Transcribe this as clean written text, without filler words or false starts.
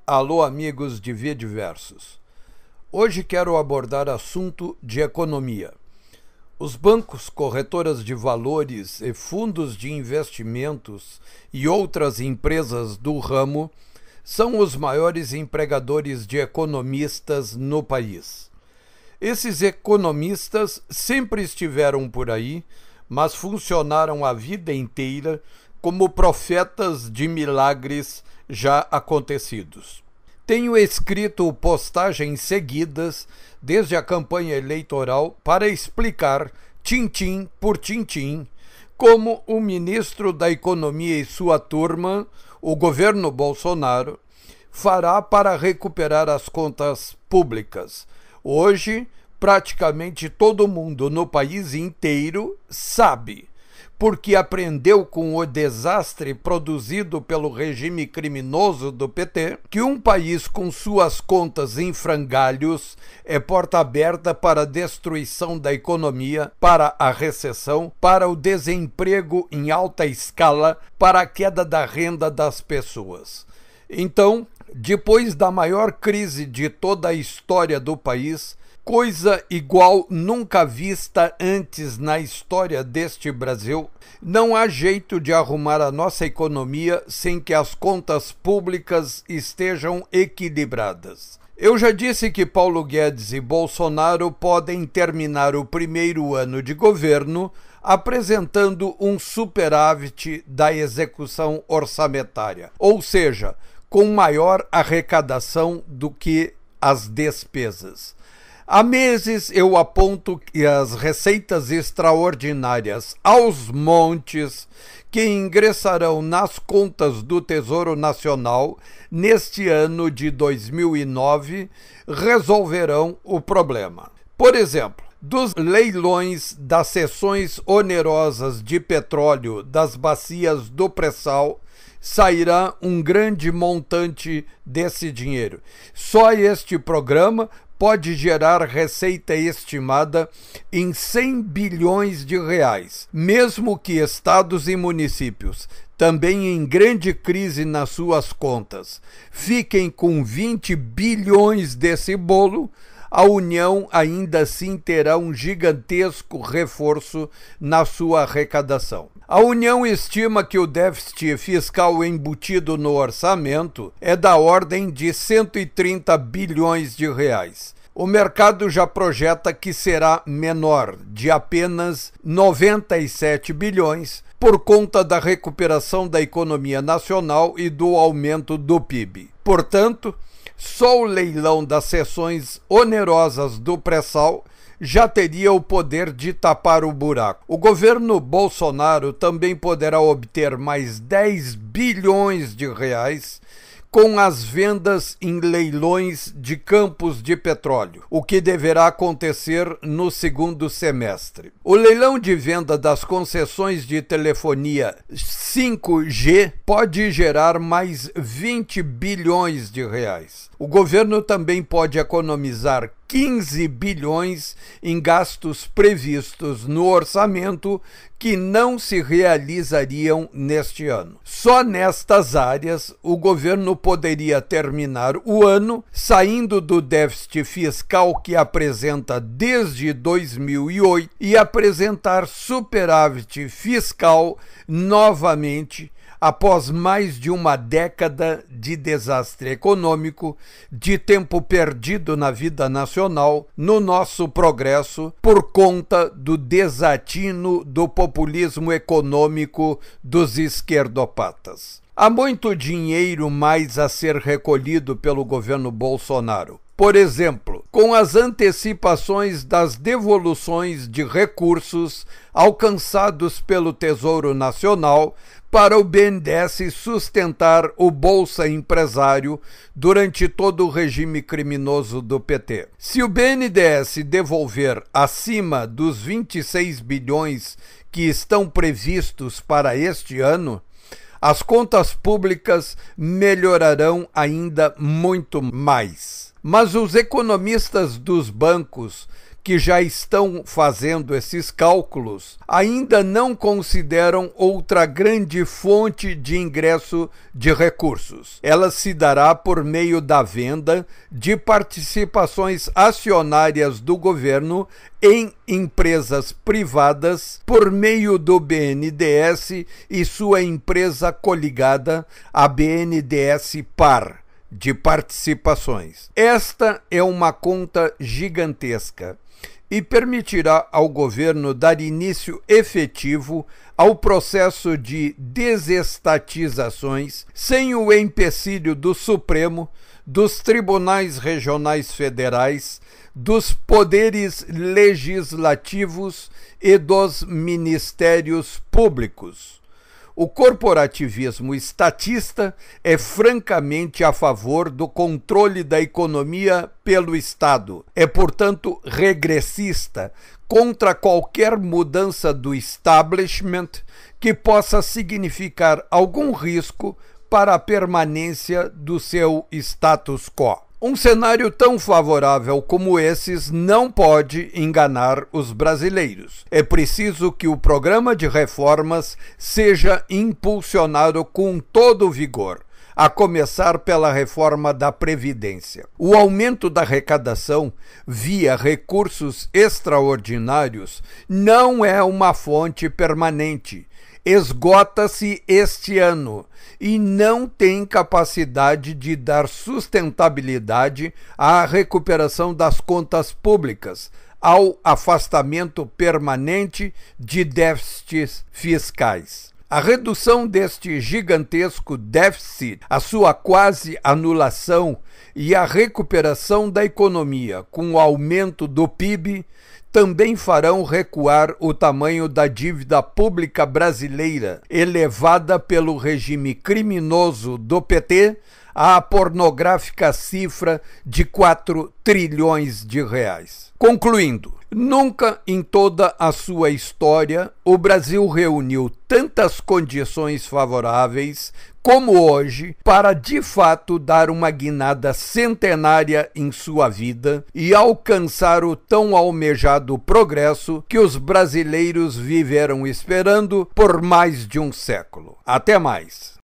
Alô, amigos de Vidiversos. Hoje quero abordar assunto de economia. Os bancos, corretoras de valores e fundos de investimentos e outras empresas do ramo são os maiores empregadores de economistas no país. Esses economistas sempre estiveram por aí, mas funcionaram a vida inteira como profetas de milagres já acontecidos. Tenho escrito postagens seguidas desde a campanha eleitoral para explicar, tintim por tintim, como o ministro da Economia e sua turma, o governo Bolsonaro, fará para recuperar as contas públicas. Hoje, praticamente todo mundo no país inteiro sabe, porque aprendeu com o desastre produzido pelo regime criminoso do PT, que um país com suas contas em frangalhos é porta aberta para a destruição da economia, para a recessão, para o desemprego em alta escala, para a queda da renda das pessoas. Então, depois da maior crise de toda a história do país, coisa igual nunca vista antes na história deste Brasil, não há jeito de arrumar a nossa economia sem que as contas públicas estejam equilibradas. Eu já disse que Paulo Guedes e Bolsonaro podem terminar o primeiro ano de governo apresentando um superávit da execução orçamentária, ou seja, com maior arrecadação do que as despesas. Há meses eu aponto que as receitas extraordinárias aos montes que ingressarão nas contas do Tesouro Nacional neste ano de 2009 resolverão o problema. Por exemplo, dos leilões das cessões onerosas de petróleo das bacias do pré-sal, sairá um grande montante desse dinheiro. Só este programa pode gerar receita estimada em 100 bilhões de reais, mesmo que estados e municípios, também em grande crise nas suas contas, fiquem com 20 bilhões desse bolo, a União ainda assim terá um gigantesco reforço na sua arrecadação. A União estima que o déficit fiscal embutido no orçamento é da ordem de 130 bilhões de reais. O mercado já projeta que será menor, de apenas 97 bilhões, por conta da recuperação da economia nacional e do aumento do PIB. Portanto, só o leilão das cessões onerosas do pré-sal já teria o poder de tapar o buraco. O governo Bolsonaro também poderá obter mais 10 bilhões de reais com as vendas em leilões de campos de petróleo, o que deverá acontecer no segundo semestre. O leilão de venda das concessões de telefonia 5G pode gerar mais 20 bilhões de reais. O governo também pode economizar 15 bilhões em gastos previstos no orçamento que não se realizariam neste ano. Só nestas áreas, o governo poderia terminar o ano saindo do déficit fiscal que apresenta desde 2008 e apresentar superávit fiscal novamente, após mais de uma década de desastre econômico, de tempo perdido na vida nacional, no nosso progresso, por conta do desatino do populismo econômico dos esquerdopatas. Há muito dinheiro mais a ser recolhido pelo governo Bolsonaro. Por exemplo, com as antecipações das devoluções de recursos alcançados pelo Tesouro Nacional para o BNDES sustentar o Bolsa Empresário durante todo o regime criminoso do PT. Se o BNDES devolver acima dos 26 bilhões que estão previstos para este ano, as contas públicas melhorarão ainda muito mais. Mas os economistas dos bancos, que já estão fazendo esses cálculos ainda não consideram outra grande fonte de ingresso de recursos. Ela se dará por meio da venda de participações acionárias do governo em empresas privadas por meio do BNDES e sua empresa coligada, a BNDES Par, de participações. Esta é uma conta gigantesca e permitirá ao governo dar início efetivo ao processo de desestatizações sem o empecilho do Supremo, dos tribunais regionais federais, dos poderes legislativos e dos ministérios públicos. O corporativismo estatista é francamente a favor do controle da economia pelo Estado. É, portanto, regressista contra qualquer mudança do establishment que possa significar algum risco para a permanência do seu status quo. Um cenário tão favorável como esses não pode enganar os brasileiros. É preciso que o programa de reformas seja impulsionado com todo vigor, a começar pela reforma da Previdência. O aumento da arrecadação via recursos extraordinários não é uma fonte permanente. Esgota-se este ano e não tem capacidade de dar sustentabilidade à recuperação das contas públicas, ao afastamento permanente de déficits fiscais. A redução deste gigantesco déficit, a sua quase anulação e a recuperação da economia com o aumento do PIB também farão recuar o tamanho da dívida pública brasileira, elevada pelo regime criminoso do PT à pornográfica cifra de 4 trilhões de reais. Concluindo, nunca em toda a sua história o Brasil reuniu tantas condições favoráveis como hoje para de fato dar uma guinada centenária em sua vida e alcançar o tão almejado progresso que os brasileiros viveram esperando por mais de um século. Até mais!